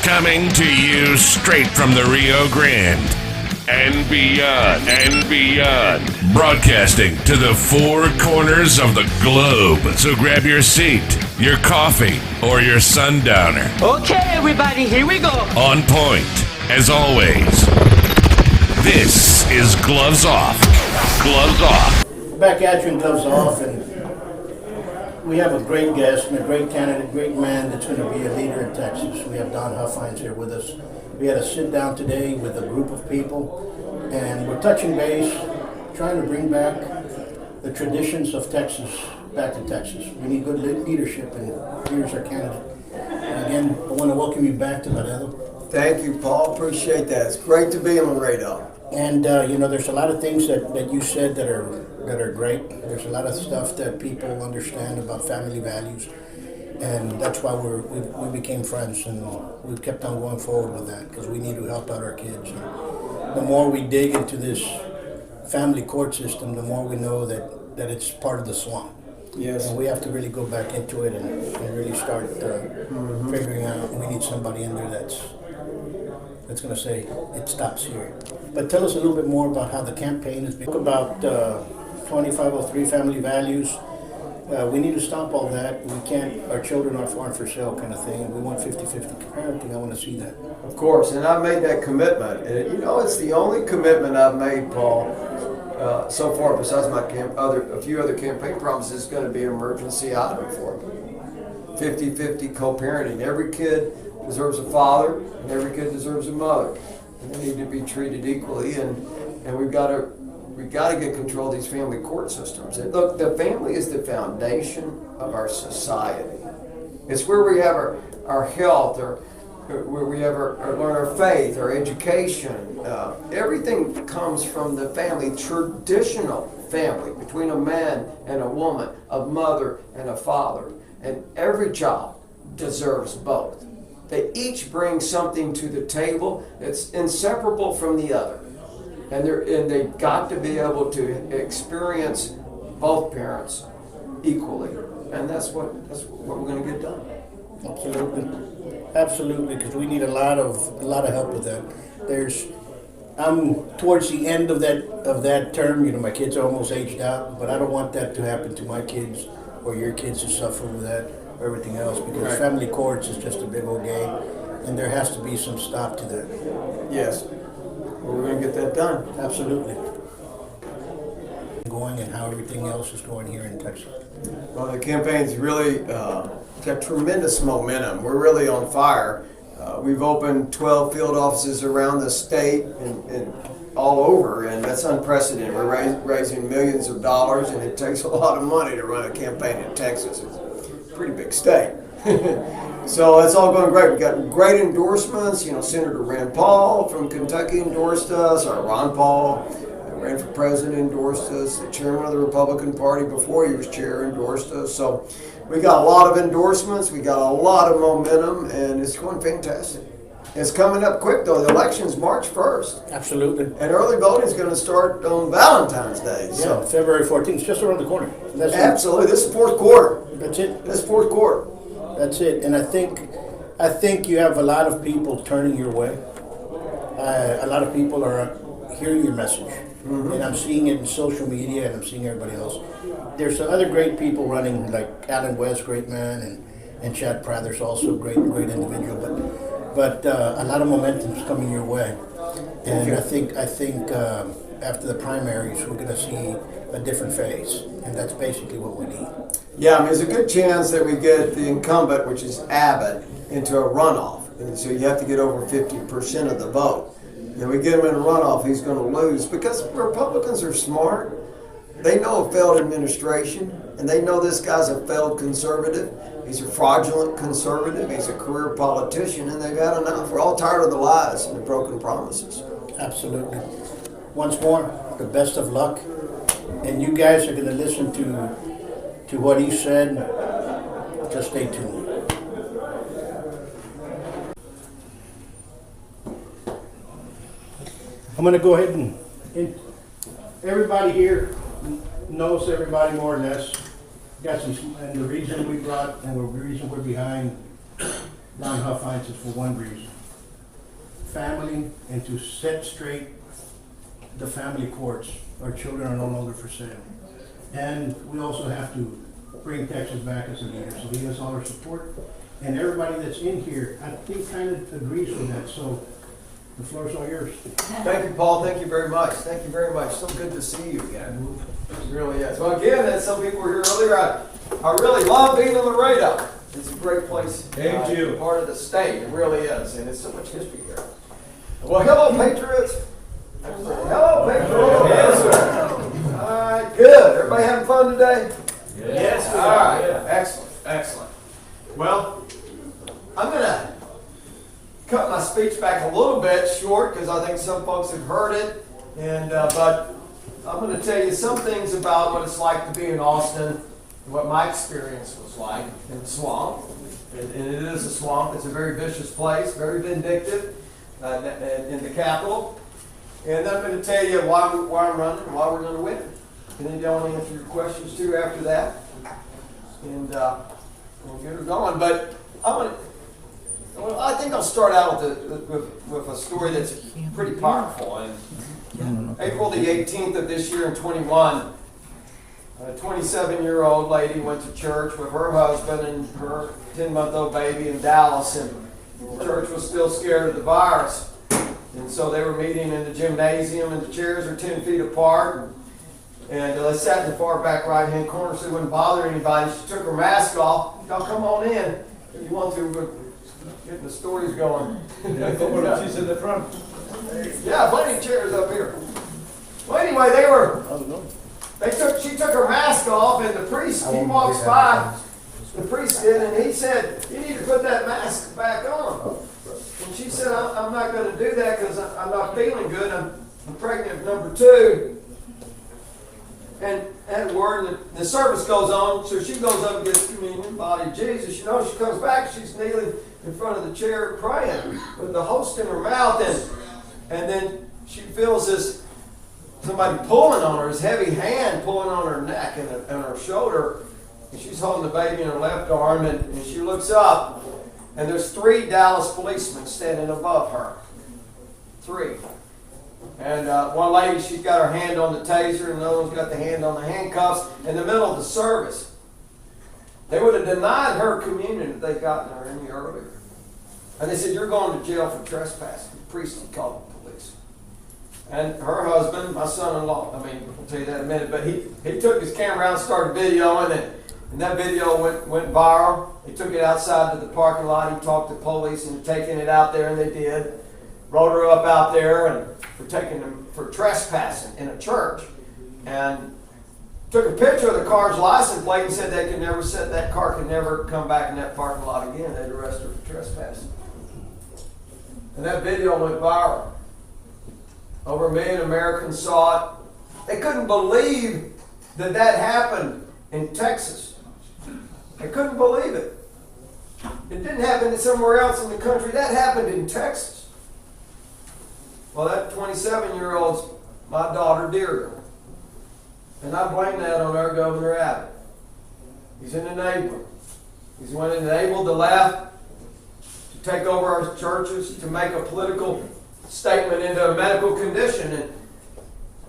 Coming to you straight from the Rio Grande and beyond. Broadcasting to the four corners of the globe. So grab your seat, your coffee, or your sundowner. Okay, everybody, here we go. On point, as always. This is Gloves Off. Gloves Off. Back at you in Gloves Off, and we have a great guest and a great candidate, great man that's going to be a leader in Texas. We have Don Huffines here with us. We had a sit down today with a group of people, and we're touching base, trying to bring back the traditions of Texas back to Texas. We need good leadership, and here's our candidate. And again, I want to welcome you back to Laredo. Thank you, Paul. Appreciate that. It's great to be on Laredo. And there's a lot of things that you said that are great. There's a lot of stuff that people understand about family values, and that's why we became friends, and we've kept on going forward with that because we need to help out our kids. And the more we dig into this family court system, the more we know that it's part of the swamp. Yes. And we have to really go back into it and really start figuring out. We need somebody in there that's going to say it stops here. But tell us a little bit more about how the campaign has been. Talk about 2503 family values. We need to stop all that. We can't, our children are for sale kind of thing. We want 50-50 parenting. I want to see that. Of course, and I've made that commitment. And it's the only commitment I've made, Paul, so far, besides my a few other campaign promises, is going to be an emergency item for me. 50-50 co-parenting. Every kid deserves a father, and every kid deserves a mother. And they need to be treated equally, and we've got to get control of these family court systems. And look, the family is the foundation of our society. It's where we have our health, or where we have learn our faith, our education. Everything comes from the family, traditional family, between a man and a woman, a mother and a father. And every child deserves both. They each bring something to the table that's inseparable from the other. And they've got to be able to experience both parents equally. And that's what we're going to get done. Absolutely, because we need a lot of help with that. I'm towards the end of that term. My kids are almost aged out, but I don't want that to happen to my kids or your kids to suffer with that or everything else, because right. Family courts is just a big old game, and there has to be some stop to that. Yes. Well, we're going to get that done. Absolutely. Going and how everything else is going here in Texas. Well, the campaign's really got tremendous momentum. We're really on fire. We've opened 12 field offices around the state and all over, and that's unprecedented. We're raising millions of dollars, and it takes a lot of money to run a campaign in Texas. It's a pretty big state. So it's all going great. We got great endorsements. Senator Rand Paul from Kentucky endorsed us. Our Ron Paul ran for president, endorsed us. The chairman of the Republican Party before he was chair endorsed us. So we got a lot of endorsements. We got a lot of momentum, and it's going fantastic. It's coming up quick, though. The election's March 1st. Absolutely. And early voting is going to start on Valentine's Day. So February 14th, just around the corner. Absolutely. This is fourth quarter. That's it. This is fourth quarter. That's it. And I think you have a lot of people turning your way. A lot of people are hearing your message. Mm-hmm. And I'm seeing it in social media, and I'm seeing everybody else. There's other great people running, like Alan West, great man, and Chad Prather's also great individual. But a lot of momentum is coming your way. And I think after the primaries, we're going to see a different phase. And that's basically what we need. Yeah, there's a good chance that we get the incumbent, which is Abbott, into a runoff. And so you have to get over 50% of the vote. And we get him in a runoff, he's going to lose. Because Republicans are smart. They know a failed administration, and they know this guy's a failed conservative. He's a fraudulent conservative. He's a career politician, and they've had enough. We're all tired of the lies and the broken promises. Absolutely. Once more, the best of luck. And you guys are going to listen to what he said. Just stay tuned. I'm going to go ahead and everybody here knows everybody more or less. Got some, and the reason we brought and the reason we're behind Don Huffines is for one reason. family and to set straight the family courts. Our children are no longer for sale. And we also have to bring Texas back as a leader. So he has all our support. And everybody that's in here, I think, kind of agrees with that. So the floor's all yours. Thank you, Paul. Thank you very much. Thank you very much. So good to see you again. It really is. Well, again, as some people were here earlier, I really love being in Laredo. It's a great place. Thank you. Part of the state. It really is. And it's so much history here. Well, hello, Patriots. Hello, Patriots. Yes, sir. All right, good. Everybody having fun today? Yes. All right. Excellent. Excellent. Well, I'm going to cut my speech back a little bit short because I think some folks have heard it. And but I'm going to tell you some things about what it's like to be in Austin, and what my experience was like in the swamp. And it is a swamp. It's a very vicious place, very vindictive in the capital. And then I'm going to tell you why I'm running and why we're going to win. And then y'all want to answer your questions too after that. And we'll get her going. But I think I'll start out with a story that's pretty powerful. And April the 18th of this year in 21, a 27-year-old lady went to church with her husband and her 10-month-old baby in Dallas, and the church was still scared of the virus. And so they were meeting in the gymnasium, and the chairs are 10 feet apart. And they sat in the far back right-hand corner so they wouldn't bother anybody. She took her mask off. Y'all come on in if you want to. We're getting the stories going. She's in the front. Yeah, plenty of chairs up here. Well, anyway, she took her mask off, and the priest, he walks by, the priest did, and he said, you need to put that mask back on. And she said, I'm not going to do that because I'm not feeling good. I'm pregnant number 2. And that word, and the service goes on, so she goes up and gets communion, body of Jesus. You know, she comes back, she's kneeling in front of the chair praying with the host in her mouth, and then she feels this, somebody pulling on her, his heavy hand pulling on her neck and her shoulder, and she's holding the baby in her left arm, and she looks up, and there's 3 Dallas policemen standing above her. 3. And one lady, she's got her hand on the taser, and another one's got the hand on the handcuffs in the middle of the service. They would have denied her communion if they'd gotten her any earlier. And they said, you're going to jail for trespassing. The priest had called the police. And her husband, my son-in-law, I'll tell you that in a minute, but he took his camera out and started videoing, and that video went viral. He took it outside to the parking lot. He talked to police and taking it out there, and they did. Wrote her up out there and for trespassing in a church, and took a picture of the car's license plate and said that car could never come back in that parking lot again. They'd arrest her for trespassing. And that video went viral. Over 1 million Americans saw it. They couldn't believe that happened in Texas. They couldn't believe it. It didn't happen somewhere else in the country. That happened in Texas. Well, that 27-year-old's my daughter, Deirdre. And I blame that on our Governor Abbott. He's an enabler. He's one that enabled the left to take over our churches, to make a political statement into a medical condition. And,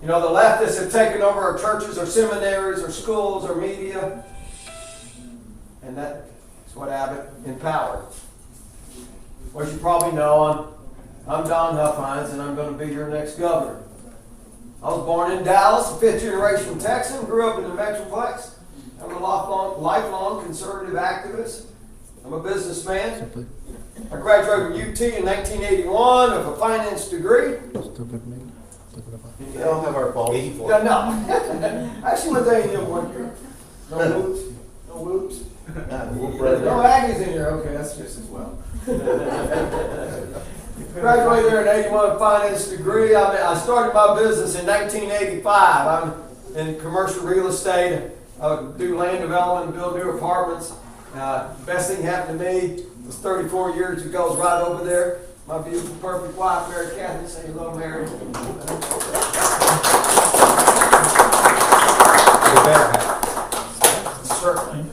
you know, the leftists have taken over our churches, our seminaries, our schools, our media. And that is what Abbott empowered. Well, as you probably know, I'm Don Huffines, and I'm going to be your next governor. I was born in Dallas, a 5th-generation Texan, grew up in the Metroplex. I'm a lifelong conservative activist. I'm a businessman. I graduated from UT in 1981 with a finance degree. We don't have our fault. No. I actually went to A&M 1 year. No whoops. No whoops. No Aggies in here. Okay, that's just as well. Graduated there in 81 finance degree. I started my business in 1985. I'm in commercial real estate. I do land development and build new apartments. Best thing happened to me was 34 years ago, right over there. My beautiful, perfect wife, Mary Catherine. Say hello, Mary. Certainly.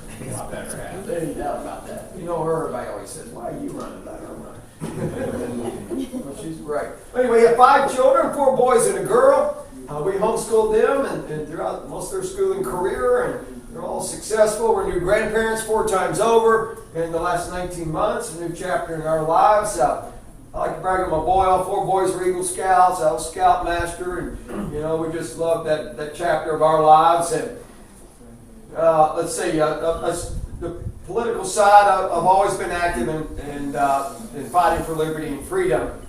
There's any doubt about that. You know her, everybody always says, why are you running? I don't run. Well, she's great. Anyway, we have 5 children, 4 boys and a girl. We homeschooled them and throughout most of their schooling career, and they're all successful. We're new grandparents 4 times over in the last 19 months, a new chapter in our lives. I like to brag on my boy. All 4 boys were Eagle Scouts. I was Scoutmaster, and we just love that chapter of our lives. And let's see, the political side, I've always been active in fighting for liberty and freedom.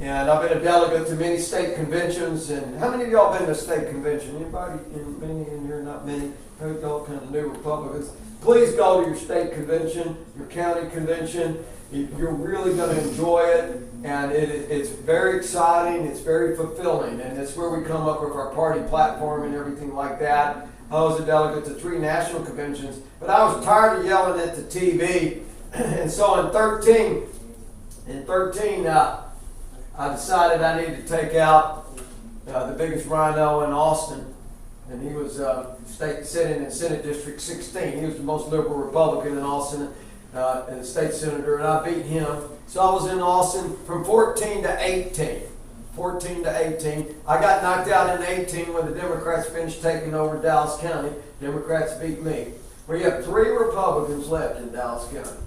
And I've been a delegate to many state conventions. And how many of y'all been to a state convention? Anybody? Many in here? Not many. Y'all kind of new Republicans. Please go to your state convention, your county convention. You're really going to enjoy it. And it's very exciting. It's very fulfilling. And it's where we come up with our party platform and everything like that. I was a delegate to 3 national conventions. But I was tired of yelling at the TV. And so in 13, I decided I needed to take out the biggest rhino in Austin, and he was sitting in Senate District 16. He was the most liberal Republican in Austin, and a state senator, and I beat him. So I was in Austin from 14 to 18. 14 to 18. I got knocked out in 18 when the Democrats finished taking over Dallas County. Democrats beat me. We have 3 Republicans left in Dallas County.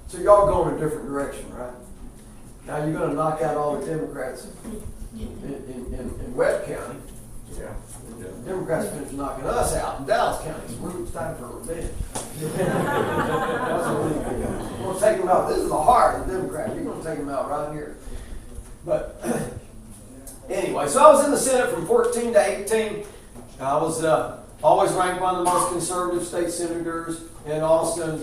So y'all going a different direction, right? Now you're going to knock out all the Democrats in Webb County. Yeah. Democrats finished knocking us out in Dallas County. So it's time for revenge. We're going to take them out. This is the heart of the Democrats. You're going to take them out right here. But anyway, so I was in the Senate from 14 to 18. I was always ranked one of the most conservative state senators in Austin,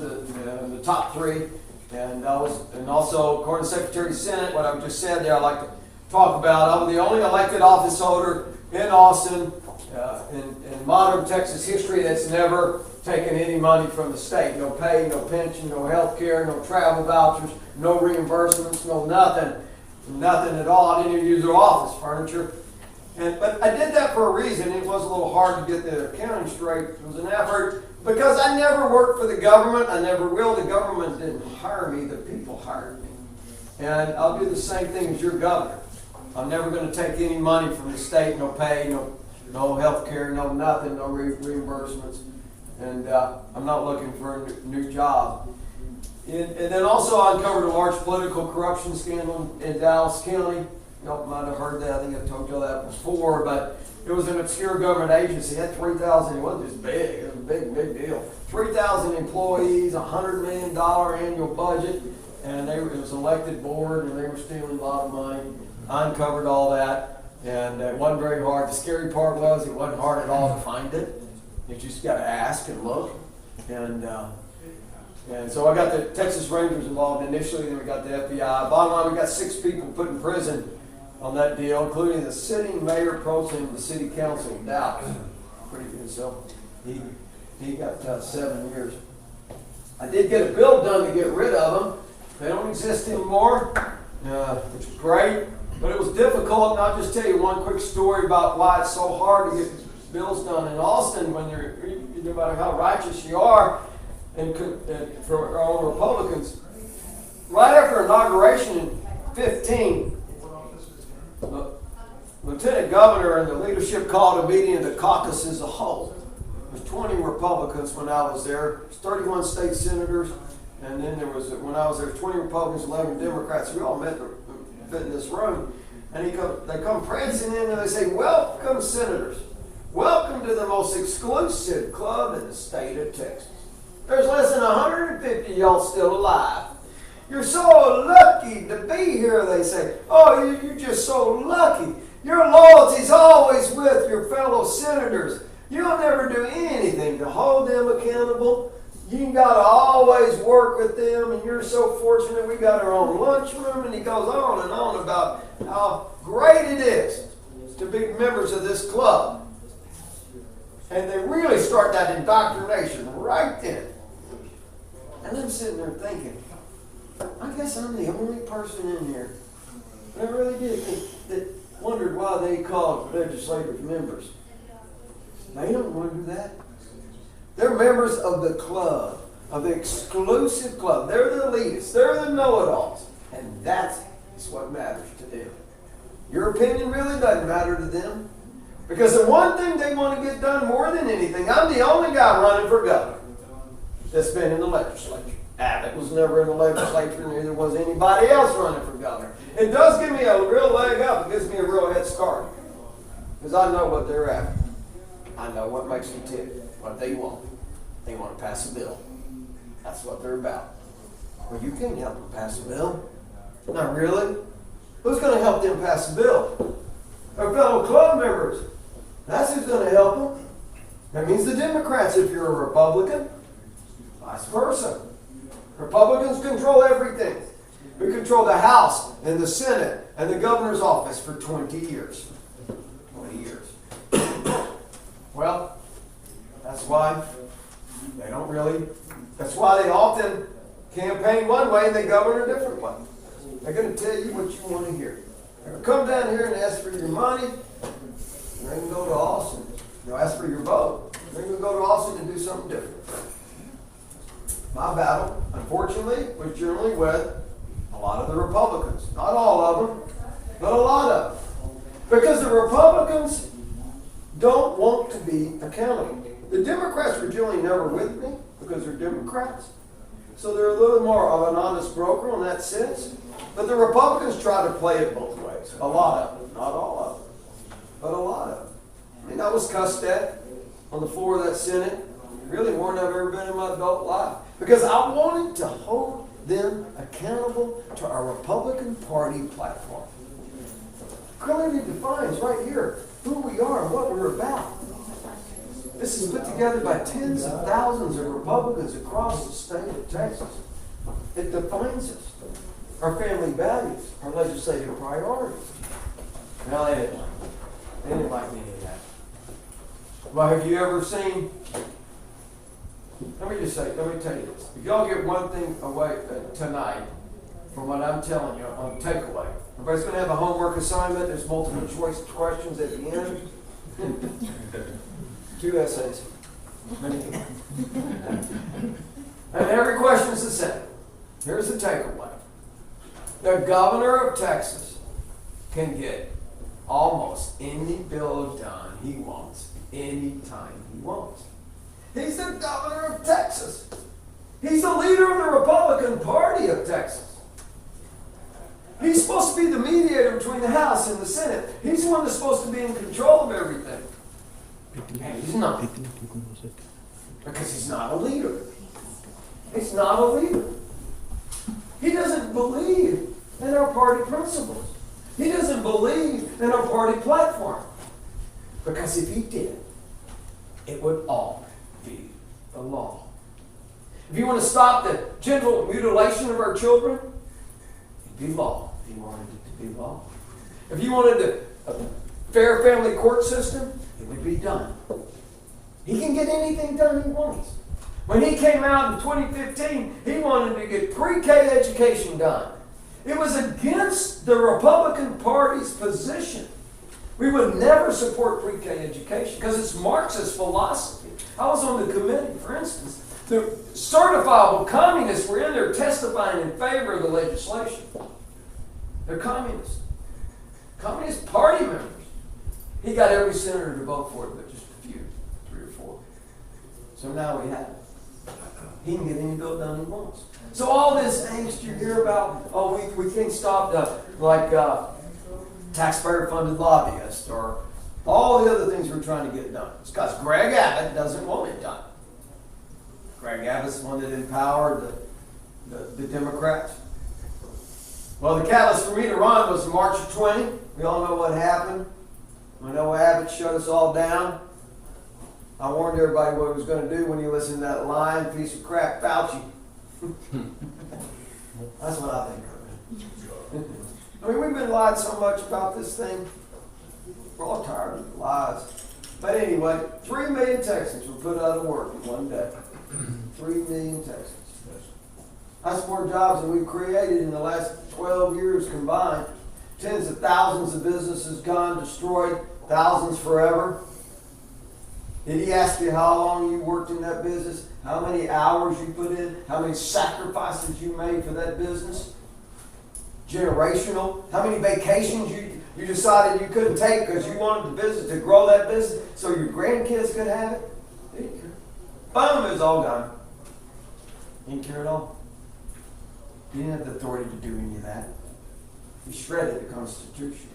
the top 3. And also, according to Secretary of Senate, what I just said there, I like to talk about. I'm the only elected office holder in Austin in modern Texas history that's never taken any money from the state. No pay, no pension, no health care, no travel vouchers, no reimbursements, no nothing. Nothing at all. I didn't even use their office furniture. But I did that for a reason. It was a little hard to get the accounting straight. It was an effort. Because I never worked for the government, I never will. The government didn't hire me, the people hired me. And I'll do the same thing as your governor. I'm never going to take any money from the state, no pay, no health care, no nothing, no reimbursements. And I'm not looking for a new job. And then also I uncovered a large political corruption scandal in Dallas County. Y'all might have heard that. I think I told y'all that before, but it was an obscure government agency. It had 3,000, it wasn't just big, it was a big deal. 3,000 employees, $100 million annual budget, and it was an elected board, and they were stealing a lot of money. I uncovered all that, and it wasn't very hard. The scary part was it wasn't hard at all to find it. You just got to ask and look. And so I got the Texas Rangers involved initially, then we got the FBI. Bottom line, we got 6 people put in prison on that deal, including the sitting mayor pro tem of the city council of Dallas. Pretty good. So he got 7 years. I did get a bill done to get rid of them. They don't exist anymore, which is great. But it was difficult, and I'll just tell you one quick story about why it's so hard to get bills done in Austin when no matter how righteous you are, and for our own Republicans. Right after inauguration in 15, the Lieutenant Governor and the leadership called a meeting of the caucus as a whole. There was 20 Republicans when I was there, 31 state senators, and then when I was there, 20 Republicans, 11 Democrats. We all met in this room, and they come prancing in and they say, "Welcome, senators. Welcome to the most exclusive club in the state of Texas. There's less than 150 of y'all still alive. You're so lucky to be here," they say. "Oh, you're just so lucky. Your loyalty's always with your fellow senators. You'll never do anything to hold them accountable. You got to always work with them, and you're so fortunate we got our own lunchroom." And he goes on and on about how great it is to be members of this club. And they really start that indoctrination right then. And I'm sitting there thinking, I guess I'm the only person in here that really did that wondered why they called legislative members. They don't wonder that. They're members of the club, of the exclusive club. They're the elitists. They're the know-it-alls. And that is what matters to them. Your opinion really doesn't matter to them. Because the one thing they want to get done more than anything, I'm the only guy running for governor that's been in the legislature. Abbott was never in the legislature, neither was anybody else running for governor. It does give me a real leg up. It gives me a real head start. Because I know what they're after. I know what makes them tick, what they want. They want to pass a bill. That's what they're about. Well, you can't help them pass a bill. Not really. Who's going to help them pass a bill? Our fellow club members. That's who's going to help them. That means the Democrats if you're a Republican. Vice versa. Republicans control everything. We control the House and the Senate and the governor's office for 20 years. 20 years. Well, that's why they don't really, that's why they often campaign one way and they govern a different way. They're going to tell you what you want to hear. They're going to come down here and ask for your money. They're going to go to Austin. They'll ask for your vote. They're going to go to Austin and do something different. My battle, unfortunately, was generally with a lot of the Republicans. Not all of them, but a lot of them. Because the Republicans don't want to be accountable. The Democrats were generally never with me because they're Democrats. So they're a little more of an honest broker in that sense. But the Republicans try to play it both ways. A lot of them. Not all of them. But a lot of them. And I was cussed at on the floor of that Senate. Really more than I've ever been in my adult life. Because I wanted to hold them accountable to our Republican Party platform. Clearly defines right here who we are and what we're about. This is put together by tens of thousands of Republicans across the state of Texas. It defines us. Our family values, our legislative priorities. Now they didn't like it. They didn't like any of that. Well, have you ever seen, let me tell you this. If y'all get one thing away tonight from what I'm telling you on takeaway, everybody's going to have a homework assignment. There's multiple choice questions at the end. 2 essays. And every question is the same. Here's the takeaway. The governor of Texas can get almost any bill done he wants, anytime he wants. He's the governor of Texas. He's the leader of the Republican Party of Texas. He's supposed to be the mediator between the House and the Senate. He's the one that's supposed to be in control of everything. And he's not. Because he's not a leader. He's not a leader. He doesn't believe in our party principles. He doesn't believe in our party platform. Because if he did, it would all be the law. If you want to stop the genital mutilation of our children, it'd be law. If you wanted it to be law. If you wanted a fair family court system, it would be done. He can get anything done he wants. When he came out in 2015, he wanted to get pre-K education done. It was against the Republican Party's position. We would never support pre-K education because it's Marxist philosophy. I was on the committee, for instance. The certifiable communists were in there testifying in favor of the legislation. They're communists. Communist Party members. He got every senator to vote for it, but just a few, 3 or 4. So now we have it. He can get any bill done he wants. So all this angst you hear about, we can't stop the, taxpayer-funded lobbyists or all the other things we're trying to get done. It's because Greg Abbott doesn't want it done. Greg Abbott's the one that empowered the Democrats. Well, the catalyst for me to run was March of 20. We all know what happened. We know Abbott shut us all down. I warned everybody what he was going to do when he listened to that lying piece of crap Fauci. That's what I think of it. I mean, we've been lied so much about this thing. We're all tired of the lies. But anyway, 3 million Texans were put out of work in one day. 3 million Texans. That's more jobs than we've created in the last 12 years combined. Tens of thousands of businesses gone, destroyed, thousands forever. Did he ask you how long you worked in that business? How many hours you put in? How many sacrifices you made for that business? generational? How many vacations you decided you couldn't take because you wanted the business to grow that business so your grandkids could have it? He didn't care. Boom, it was all gone. He didn't care at all. He didn't have the authority to do any of that. He shredded the Constitution.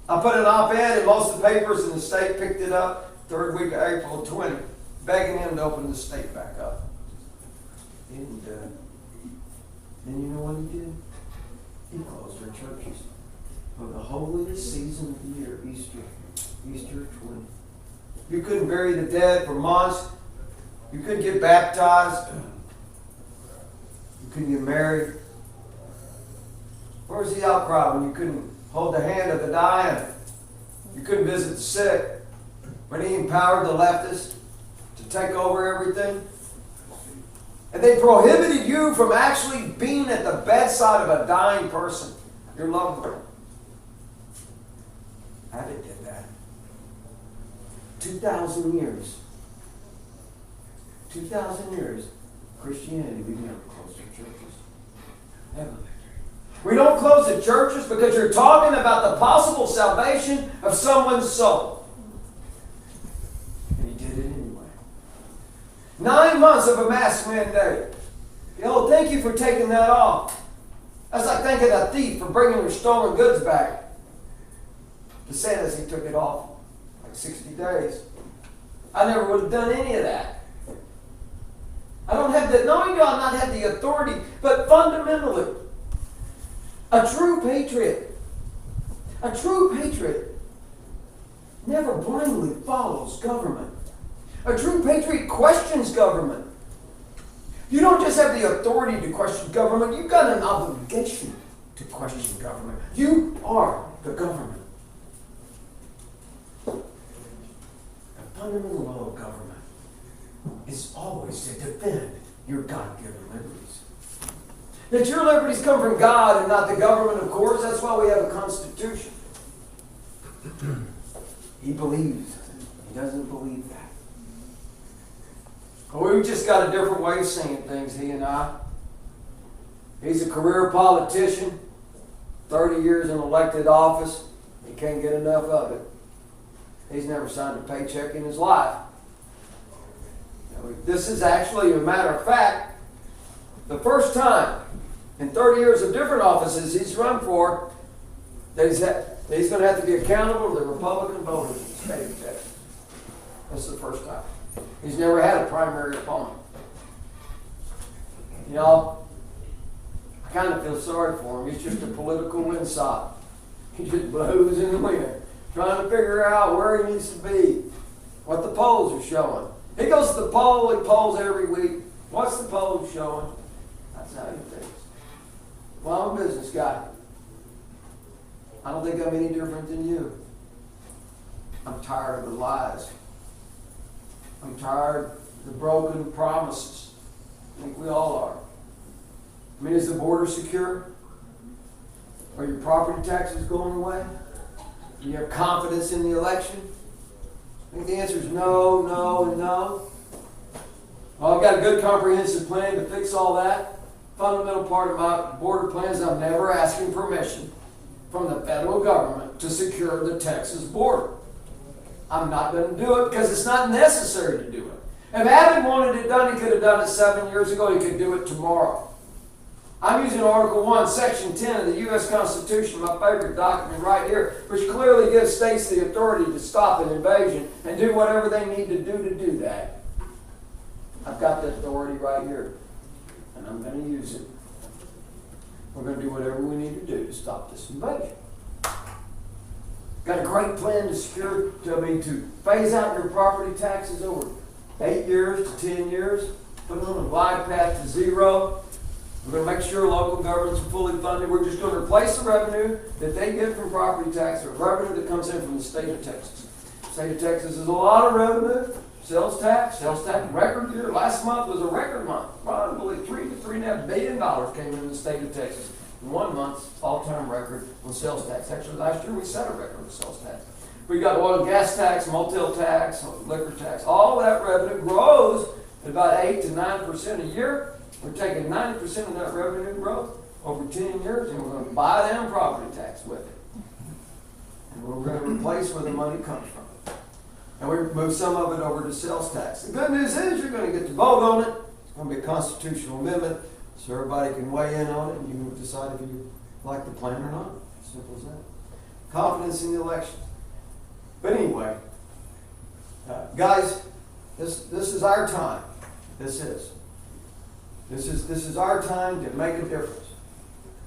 I put an op-ed in most of the papers in the state, picked it up, third week of April 20, begging him to open the state back up. And then you know what he did? He closed our churches for the holiest season of the year, Easter 20. You couldn't bury the dead for months. You couldn't get baptized. You couldn't get married. Where was the outcry when you couldn't hold the hand of the dying? You couldn't visit the sick. When he empowered the leftists to take over everything. And they prohibited you from actually being at the bedside of a dying person, your loved one. Abbott did that. 2,000 years. 2,000 years. Christianity, we never closed our churches. Never. We don't close the churches because you're talking about the possible salvation of someone's soul. And he did it anyway. 9 months of a mask mandate. Thank you for taking that off. That's like thanking a thief for bringing your stolen goods back. DeSantis, he took it off like 60 days. I never would have done any of that. I don't have the, not only do I not have the authority, but fundamentally, a true patriot never blindly follows government. A true patriot questions government. You don't just have the authority to question government, you've got an obligation to question government. You are the government. The fundamental law of government is always to defend your God-given liberties. That your liberties come from God and not the government, of course. That's why we have a Constitution. He believes. He doesn't believe that. Well, we've just got a different way of seeing things, he and I. He's a career politician, 30 years in elected office. He can't get enough of it. He's never signed a paycheck in his life. This is actually, a matter of fact, the first time in 30 years of different offices he's run for that he's going to have to be accountable to the Republican voters in the state of Texas. This is the first time. He's never had a primary opponent. I kind of feel sorry for him. He's just a political windsop. He just blows in the wind, trying to figure out where he needs to be, what the polls are showing. He goes to the poll, he polls every week. What's the poll showing? That's how he thinks. Well, I'm a business guy. I don't think I'm any different than you. I'm tired of the lies. I'm tired of the broken promises. I think we all are. Is the border secure? Are your property taxes going away? Do you have confidence in the election? I think the answer is no, no, and no. Well, I've got a good comprehensive plan to fix all that. Fundamental part of my border plan is I'm never asking permission from the federal government to secure the Texas border. I'm not going to do it because it's not necessary to do it. If Abbott wanted it done, he could have done it 7 years ago. He could do it tomorrow. I'm using Article 1, Section 10 of the U.S. Constitution, my favorite document right here, which clearly gives states the authority to stop an invasion and do whatever they need to do that. I've got the authority right here, and I'm going to use it. We're going to do whatever we need to do to stop this invasion. Got a great plan to to phase out your property taxes over 8 years to 10 years, put them on a glide path to zero. We're going to make sure local governments are fully funded. We're just going to replace the revenue that they get from property tax or revenue that comes in from the state of Texas. The state of Texas is a lot of revenue. Sales tax, record year. Last month was a record month. Probably $3 to $3.5 billion came in the state of Texas. In 1 month's all-time record on sales tax. Actually, last year we set a record with sales tax. We got oil and gas tax, motel tax, liquor tax. All that revenue grows at about 8 to 9% a year. We're taking 90% of that revenue growth over 10 years, and we're going to buy down property tax with it. And we're going to replace where the money comes from. And we move some of it over to sales tax. The good news is you're going to get to vote on it. It's going to be a constitutional amendment, so everybody can weigh in on it, and you can decide if you like the plan or not. Simple as that. Confidence in the election. But anyway, guys, this is our time. This is our time to make a difference.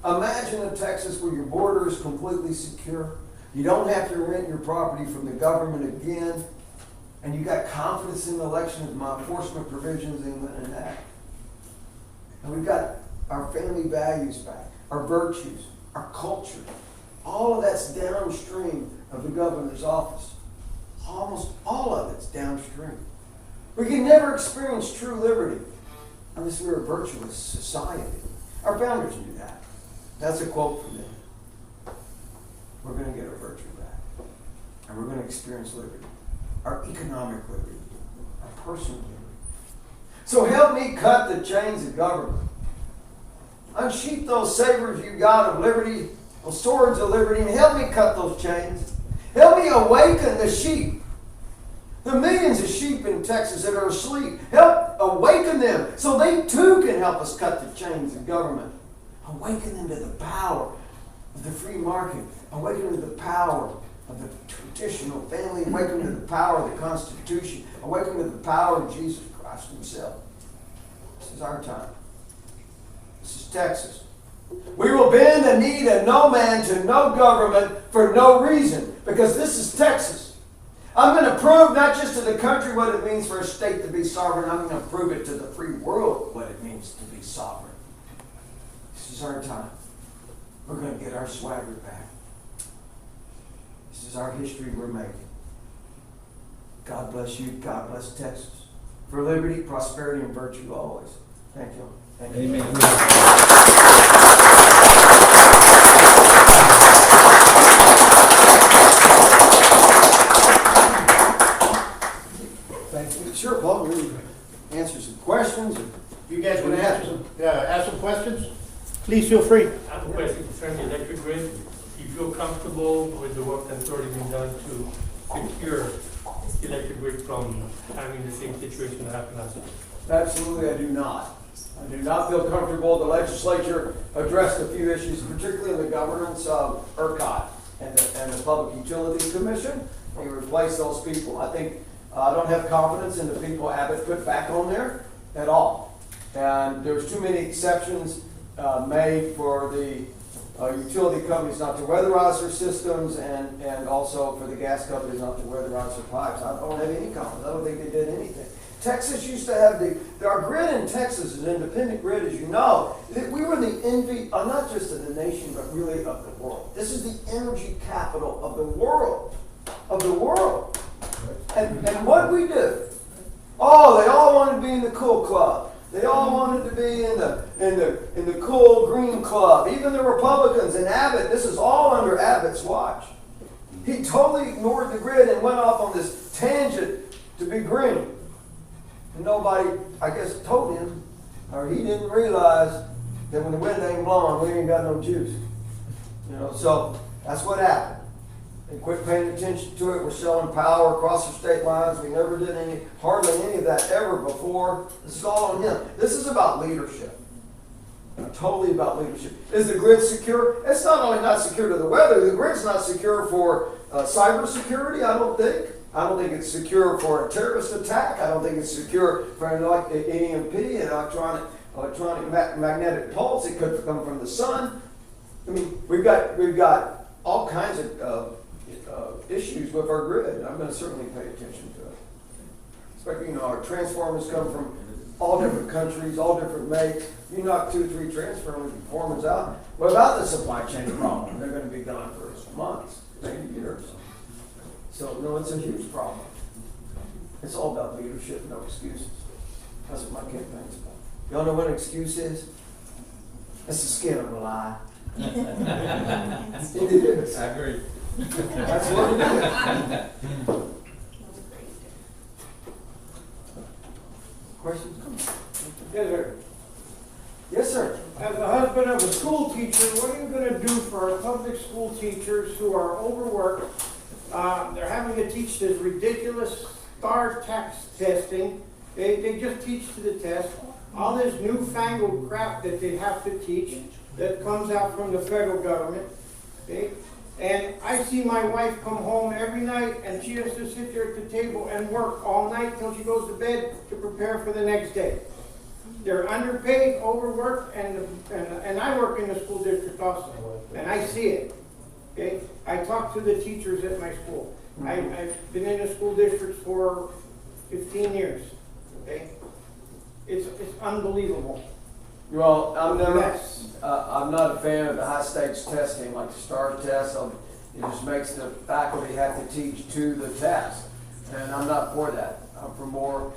Imagine a Texas where your border is completely secure. You don't have to rent your property from the government again. And you got confidence in the election of my enforcement provisions in and that. And we've got our family values back, our virtues, our culture. All of that's downstream of the governor's office. Almost all of it's downstream. We can never experience true liberty unless we're a virtuous society. Our founders knew that. That's a quote from them. We're going to get our virtue back. And we're going to experience liberty. Our economic liberty. Our personal liberty. So help me cut the chains of government. Unsheath those sabers you got of liberty, those swords of liberty, and help me cut those chains. Help me awaken the sheep. The millions of sheep in Texas that are asleep. Help awaken them so they too can help us cut the chains of government. Awaken them to the power of the free market. Awaken them to the power of the traditional family. Awaken them to the power of the Constitution. Awaken them to the power of Jesus Christ himself. This is our time. This is Texas. We will bend the knee to no man, to no government, for no reason. Because this is Texas. I'm going to prove not just to the country what it means for a state to be sovereign. I'm going to prove it to the free world what it means to be sovereign. This is our time. We're going to get our swagger back. This is our history we're making. God bless you. God bless Texas. For liberty, prosperity, and virtue always. Thank you. Thank you. Amen. Thank you. Sure, Paul. We'll answer some questions. If you guys want to ask some questions, please feel free. I have a question concerning the electric grid. Do you feel comfortable with the work that's already been done to secure the electric grid from having the same situation that happened last year? Absolutely, I do not. I do not feel comfortable. The legislature addressed a few issues, particularly in the governance of ERCOT and the Public Utility Commission. They replaced those people. I think I don't have confidence in the people Abbott put back on there at all. And there's too many exceptions made for the utility companies not to weatherize their systems and also for the gas companies not to weatherize their pipes. I don't have any confidence. I don't think they did anything. Texas used to have our grid in Texas is an independent grid, as you know. We were the envy, not just of the nation, but really of the world. This is the energy capital of the world. Of the world. And what we do? Oh, they all wanted to be in the cool club. They all wanted to be in the cool green club. Even the Republicans and Abbott. This is all under Abbott's watch. He totally ignored the grid and went off on this tangent to be green. And nobody, I guess, told him, or he didn't realize that when the wind ain't blowing, we ain't got no juice. So that's what happened. They quit paying attention to it. We're selling power across the state lines. We never did hardly any of that ever before. This is all on him. This is about leadership. Totally about leadership. Is the grid secure? It's not only not secure to the weather, the grid's not secure for cybersecurity, I don't think. I don't think it's secure for a terrorist attack. I don't think it's secure for an EMP, an electronic magnetic pulse. It could come from the sun. I mean, we've got all kinds of issues with our grid. I'm going to certainly pay attention to it. Especially, our transformers come from all different countries, all different makes. You knock 2 or 3 transformers out. Without the supply chain problem, they're going to be gone for months, maybe years. So, no, it's a huge problem. It's all about leadership, no excuses. That's what my campaign's about. Y'all know what an excuse is? It's the skin of a lie. It is. I agree. That's what it is. Questions? Yes, sir. Yes, sir. As a husband of a school teacher, what are you going to do for our public school teachers who are overworked? They're having to teach this ridiculous STAR testing. They just teach to the test. All this newfangled crap that they have to teach that comes out from the federal government. Okay? And I see my wife come home every night and she has to sit there at the table and work all night till she goes to bed to prepare for the next day. They're underpaid, overworked, and I work in the school district also, and I see it. Okay, I talk to the teachers at my school. I've been in the school district for 15 years. Okay, it's unbelievable. Well, I'm Yes. not a fan of the high stakes testing like the STAR test. It just makes the faculty have to teach to the test, and I'm not for that. I'm for more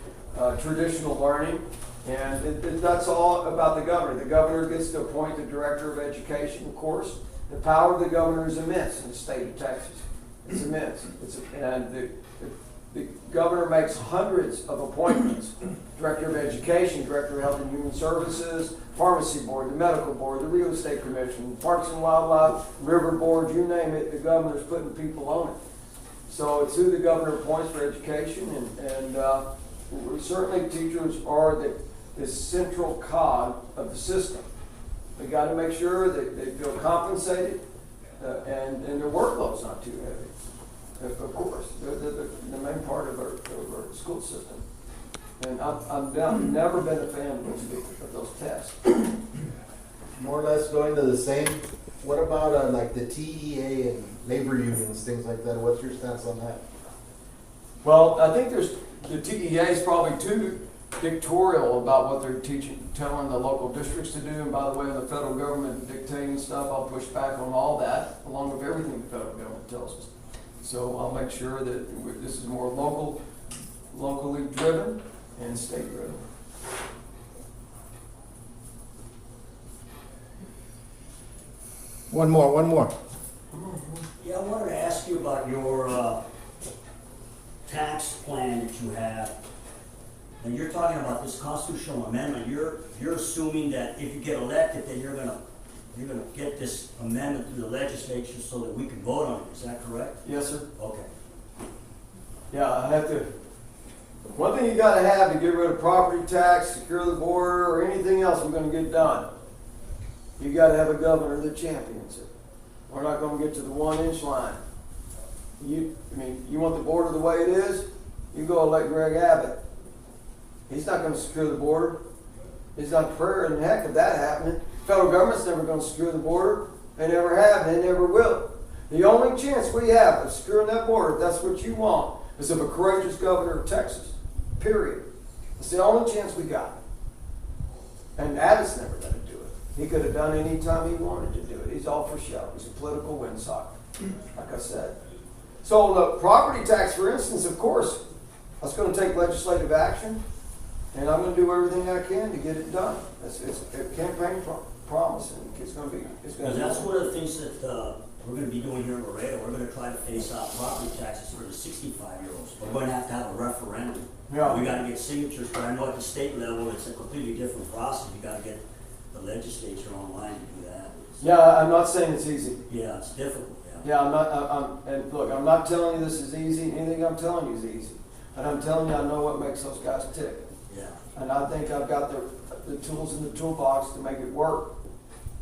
traditional learning. And that's all about the governor. The governor gets to appoint the director of education, of course. The power of the governor is immense in the state of Texas. It's immense. And the governor makes hundreds of appointments. Director of education, director of health and human services, pharmacy board, the medical board, the real estate commission, parks and wildlife, river board, you name it, the governor's putting people on it. So it's who the governor appoints for education, and certainly teachers are the central cog of the system. They got to make sure that they feel compensated and their workload's not too heavy. Of course, they're the main part of our school system. And I've never been a fan of those tests. More or less going to the same. What about like the TEA and labor unions, things like that? What's your stance on that? Well, I think the TEA is probably too dictatorial about what they're telling the local districts to do. And by the way, the federal government dictating stuff, I'll push back on all that, along with everything the federal government tells us. So I'll make sure that this is more locally driven and state driven. One more. Yeah, I wanted to ask you about your tax plan that you have. And you're talking about this constitutional amendment. You're assuming that if you get elected, then you're gonna get this amendment through the legislature so that we can vote on it. Is that correct? Yes, sir. Okay. Yeah, I have to. One thing you got to have to get rid of property tax, secure the border, or anything else we're going to get done, you got to have a governor that champions it. We're not going to get to the 1-inch line. You want the border the way it is? You go elect Greg Abbott. He's not going to secure the border. He's not prayer in the heck of that happening. Federal government's never going to secure the border. They never have, and they never will. The only chance we have of securing that border, if that's what you want, is of a courageous governor of Texas. Period. It's the only chance we got. And Abbott's never going to do it. He could have done it any time he wanted to do it. He's all for show. He's a political windsock, like I said. So the property tax, for instance, of course, that's going to take legislative action, and I'm going to do everything I can to get it done. It's a campaign promise, and it's going to be. Because that's one of the things that we're going to be doing here in Laredo. We're going to try to phase out property taxes for the 65-year-olds. But we're going to have a referendum. Yeah. We got to get signatures, but I know at the state level it's a completely different process. You got to get the legislature online to do that. Yeah, I'm not saying it's easy. Yeah, it's difficult. Yeah, and look, I'm not telling you this is easy. Anything I'm telling you is easy. But I'm telling you I know what makes those guys tick. Yeah. And I think I've got the tools in the toolbox to make it work.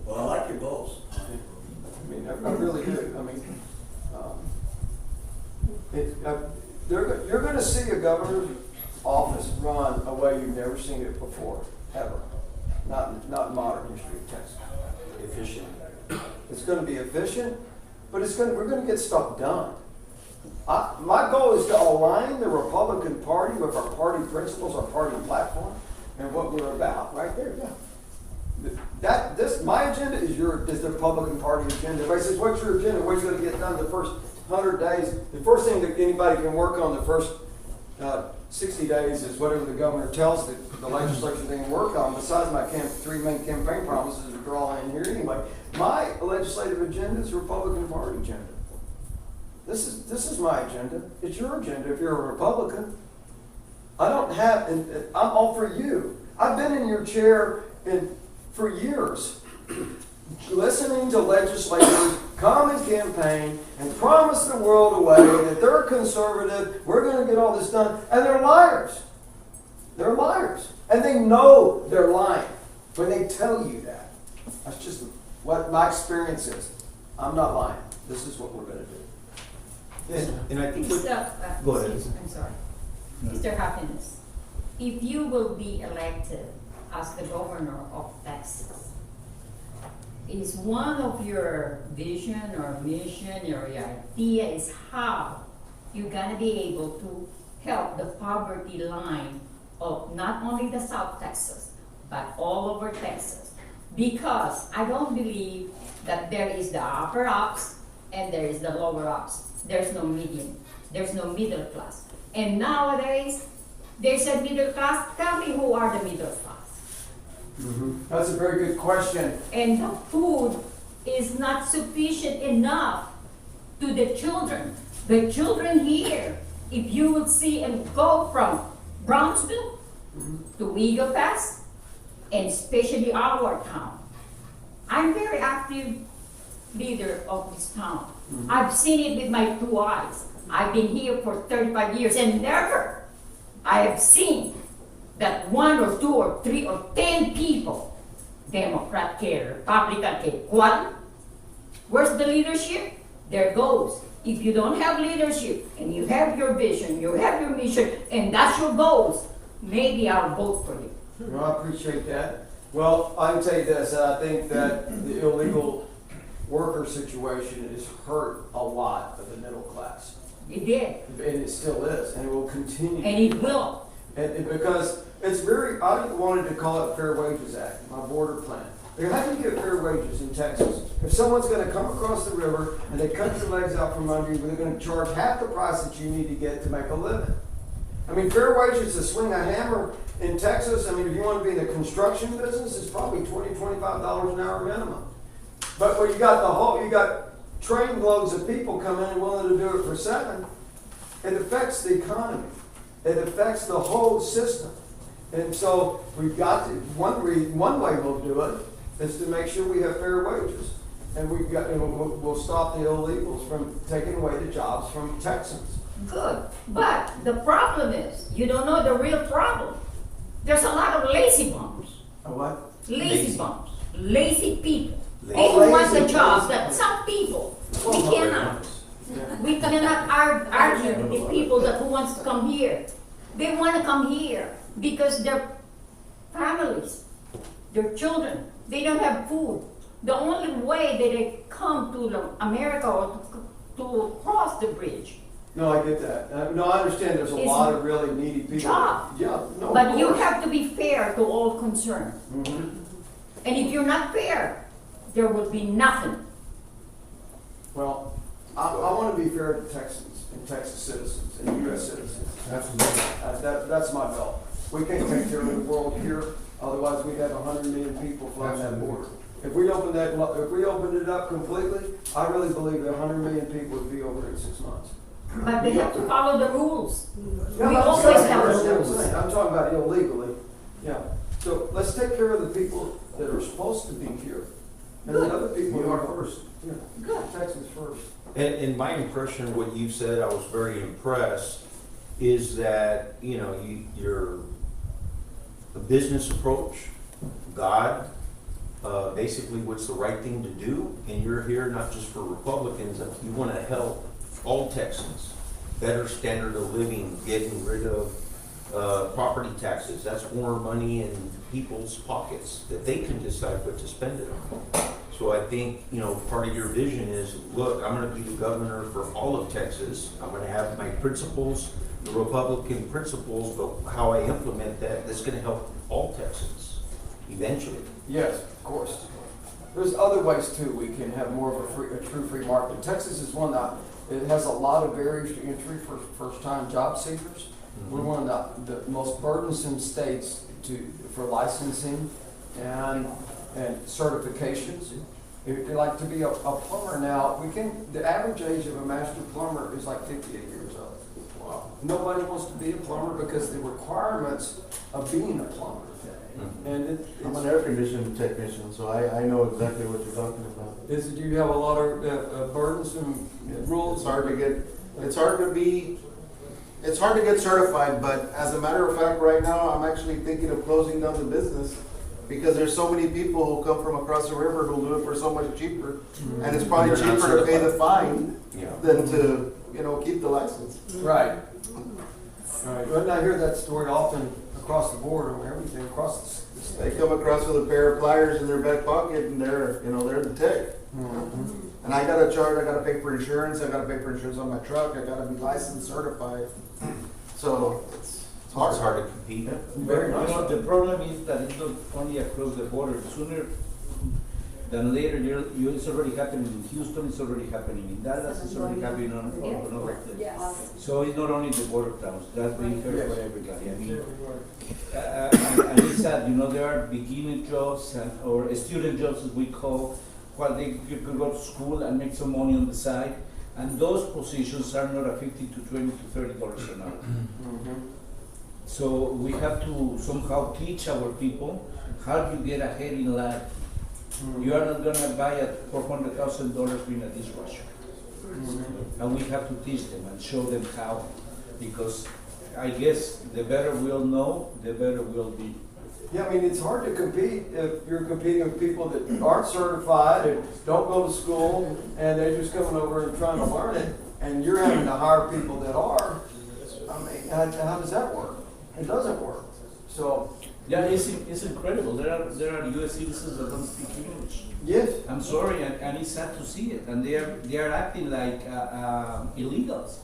Well, I like your goals. I mean, I really do. I mean, you're going to see a governor's office run a way you've never seen it before, ever. Not in modern history of Texas. Efficient. It's going to be efficient, but we're going to get stuff done. My goal is to align the Republican Party with our party principles, our party platform, and what we're about. Right there, yeah. My agenda is the Republican Party agenda. Everybody says, "What's your agenda? What's going to get done the first 100 days?" The first thing that anybody can work on the first 60 days is whatever the governor tells the legislature they can work on. Besides my 3 main campaign promises that are all in here anyway, my legislative agenda is the Republican Party agenda. This is my agenda. It's your agenda if you're a Republican. I'm all for you. I've been in your chair for years. listening to legislators come and campaign and promise the world away that they're conservative, we're going to get all this done, and they're liars. They're liars. And they know they're lying when they tell you that. That's just what my experience is. I'm not lying. This is what we're going to do. And I think Mr. go ahead. I'm sorry. Mr. Huffines, if you will be elected as the governor of Texas, is one of your vision or mission or your idea is how you're gonna be able to help the poverty line of not only the South Texas, but all over Texas? Because I don't believe that there is the upper ups and there is the lower ups. There's no medium. There's no middle class. And nowadays, there's a middle class. Tell me who are the middle class. That's a very good question. And the food is not sufficient enough to the children. The children here, if you would see and go from Brownsville to Eagle Pass, and especially our town. I'm very active leader of this town. I've seen it with my 2 eyes. I've been here for 35 years and never I have seen that 1 or 2 or 3 or 10 people, Democrat care, Republican care, what? Where's the leadership? There goes. If you don't have leadership and you have your vision, you have your mission, and that's your goals, maybe I'll vote for you. Well, I appreciate that. Well, I can tell you this, I think that the illegal worker situation has hurt a lot of the middle class. It did, And it still is, and it will continue. and it will. Because it's very, I wanted to call it Fair Wages Act, my border plan. Because how do you get fair wages in Texas? If someone's going to come across the river and they cut your legs out from under you, they're going to charge half the price that you need to get to make a living. I mean, fair wages to swing a hammer in Texas, I mean, if you want to be in the construction business, it's probably $20, $25 an hour minimum. But when you got trainloads of people coming in willing to do it for $7, it affects the economy. It affects the whole system. And so we've got to, one way we'll do it is to make sure we have fair wages. And we'll stop the illegals from taking away the jobs from Texans. Good, but the problem is, you don't know the real problem. There's a lot of lazy bums. A what? Lazy bums. Lazy people. Lazy. They want the Lazy jobs people. that some people, we cannot argue with people that who wants to come here. They want to come here because their families, their children, they don't have food. The only way that they come to America or to cross the bridge. No, I get that. No, I understand there's a It's lot of really needy people. job. Yeah, no, But of you course. have to be fair to all concerned. And if you're not fair, there will be nothing. Well, I want to be fair to Texans and Texas citizens and U.S. citizens. That's my goal. We can't take care of the world here, otherwise we'd have 100 million people flying that border. If we opened it up completely, I really believe that 100 million people would be over in 6 months. But they have to follow the rules. Yeah, We I'm always saying, have that's the what I'm rules. saying. I'm talking about illegally. Yeah. So let's take care of the people that are supposed to be here. And the other people You who are are first. Yeah. Good. Texas first. And in my impression, what you said, I was very impressed, is that, your business approach, God, basically what's the right thing to do, and you're here not just for Republicans, you want to help all Texans, better standard of living, getting rid of property taxes. That's more money in people's pockets that they can decide what to spend it on. So I think, part of your vision is, look, I'm going to be the governor for all of Texas. I'm going to have my principles, the Republican principles, but how I implement that's going to help all Texans eventually. Yes, of course. There's other ways too. We can have more of a true free market. Texas is one that it has a lot of barriers to entry for first-time job seekers. We're one of the most burdensome states for licensing and certifications. If you like to be a plumber now, the average age of a master plumber is like 58 years old. Wow. Nobody wants to be a plumber because the requirements of being a plumber And I'm an air conditioning technician, so I know exactly what you're talking about. do you have a lot of burdensome rules? It's hard to get certified, but as a matter of fact, right now, I'm actually thinking of closing down the business because there's so many people who come from across the river who'll do it for so much cheaper. And it's probably They're not cheaper to pay the certified. fine Yeah. than to, keep the license. Right. Right. Well, I hear that story often across the board or everything across the state. They come across with a pair of pliers in their back pocket and they're the tech. And I gotta charge, I gotta pay for insurance, I gotta pay for insurance on my truck, I gotta be licensed, certified. So it's hard. It's hard to compete. Very much. The problem is that it's not only across the border. Sooner than later, it's already happening in Houston, it's already happening in Dallas, it's already happening on other places. Yes. So it's not only the border towns, that's being heard by everybody. I mean, and it's sad, there are beginning jobs or student jobs as we call, while they could go to school and make some money on the side. And those positions are not at $15 to $20 to $30 an hour. So we have to somehow teach our people how to get ahead in life. You are not gonna buy at $400,000 being a dishwasher. And we have to teach them and show them how, because I guess the better we'll know, the better we'll be. Yeah, I mean, it's hard to compete if you're competing with people that aren't certified and don't go to school and they're just coming over and trying to learn it, and you're having to hire people that are. I mean, how does that work? It doesn't work. So. Yeah, it's incredible. There are U.S. citizens that don't speak English. Yes. I'm sorry, and it's sad to see it. And they are acting like illegals.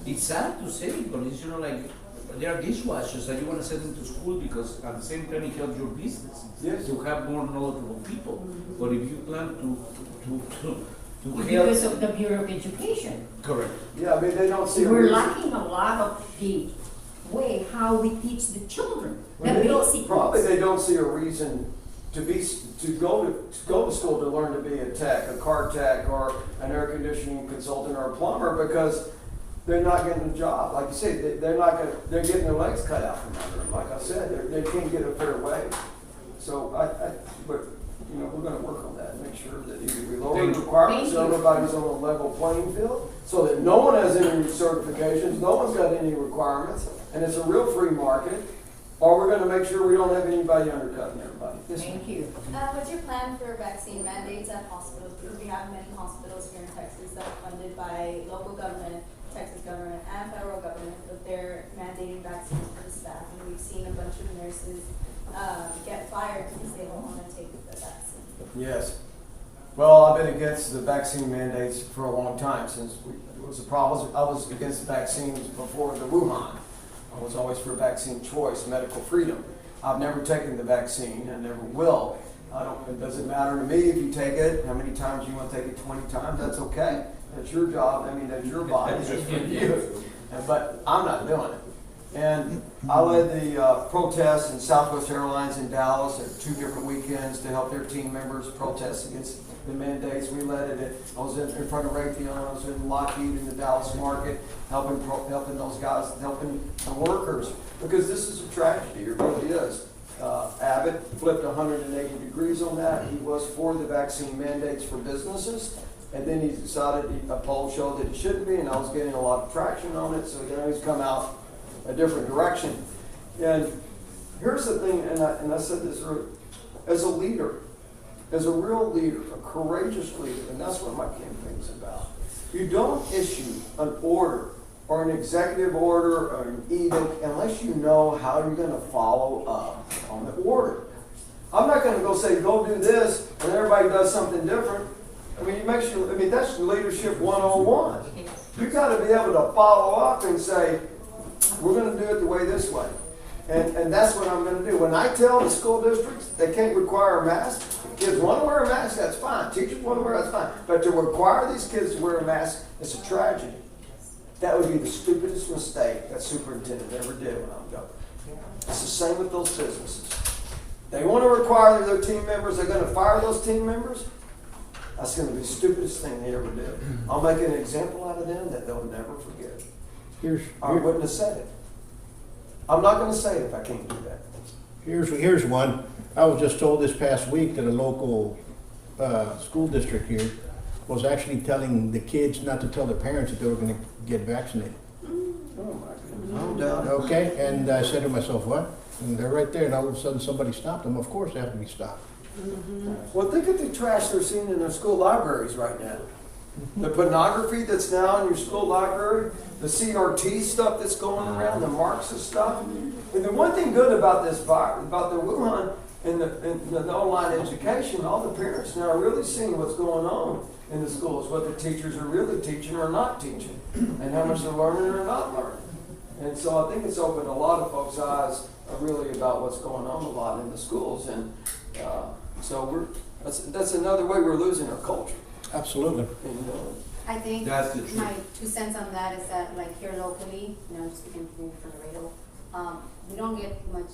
It's sad to say it, but it's like they are dishwashers and you want to send them to school because at the same time it helps your business. Yes. To have more knowledgeable people. But if you plan to Because of the Bureau of Education. Correct. Yeah, I mean, they don't see. We're lacking a lot of the way how we teach the children. The basic Probably ones. they don't see a reason to go to school to learn to be a tech, a car tech, or an air conditioning consultant or a plumber because they're not getting a job. Like you say, they're getting their legs cut out from under them. Like I said, they can't get a fair wage. So but we're going to work on that and make sure that either we lower the requirements so everybody's on a level playing field, so that no one has any certifications, no one's got any requirements, and it's a real free market. Or we're going to make sure we don't have anybody undercutting everybody. Thank you. What's your plan for vaccine mandates at hospitals? Because we have many hospitals here in Texas that are funded by local government, Texas government, and federal government, but they're mandating vaccines for the staff. And we've seen a bunch of nurses get fired because they don't want to take the vaccine. Yes. Well, I've been against the vaccine mandates for a long time since it was a problem. I was against vaccines before the Wuhan. I was always for vaccine choice, medical freedom. I've never taken the vaccine and never will. It doesn't matter to me if you take it, how many times you want to take it, 20 times, that's okay. That's your job, that's your body, that's for you. But I'm not doing it. And I led the protests in Southwest Airlines in Dallas at 2 different weekends to help their team members protest against the mandates. We led it. I was in front of Raytheon. I was in Lockheed in the Dallas market, helping those guys, helping the workers, because this is a tragedy. It really is. Abbott flipped 180 degrees on that. He was for the vaccine mandates for businesses, and then he decided a poll showed that it shouldn't be, and I was getting a lot of traction on it. So now he's come out a different direction. And here's the thing, and I said this earlier, as a leader, as a real leader, a courageous leader, and that's what my campaign's about. You don't issue an order or an executive order or an edict unless you know how you're going to follow up on the order. I'm not going to go say, go do this, and everybody does something different. I mean, that's leadership 101. You've got to be able to follow up and say, we're going to do it the way this way. And that's what I'm going to do. When I tell the school districts they can't require a mask, kids want to wear a mask, that's fine. Teachers want to wear it, that's fine. But to require these kids to wear a mask, it's a tragedy. That would be the stupidest mistake that superintendent ever did when I'm governor. It's the same with those businesses. They want to require their team members, they're going to fire those team members. That's going to be the stupidest thing they ever did. I'll make an example out of them that they'll never forget. I wouldn't have said it. I'm not going to say it if I can't do that. Here's one. I was just told this past week that a local school district here was actually telling the kids not to tell their parents that they were going to get vaccinated. No doubt. Okay, and I said to myself, what? And they're right there, and all of a sudden somebody stopped them. Of course they have to be stopped. Well, think of the trash they're seeing in their school libraries right now. The pornography that's now in your school library, the CRT stuff that's going around, the Marxist stuff. And the one thing good about this virus, about the Wuhan and the online education, all the parents now are really seeing what's going on in the schools, what the teachers are really teaching or not teaching, and how much they're learning or not learning. And so I think it's opened a lot of folks' eyes really about what's going on a lot in the schools. And so that's another way we're losing our culture. Absolutely. And, I think That's the truth. my 2 cents on that is that, like, here locally, just speaking from the radio, we don't get much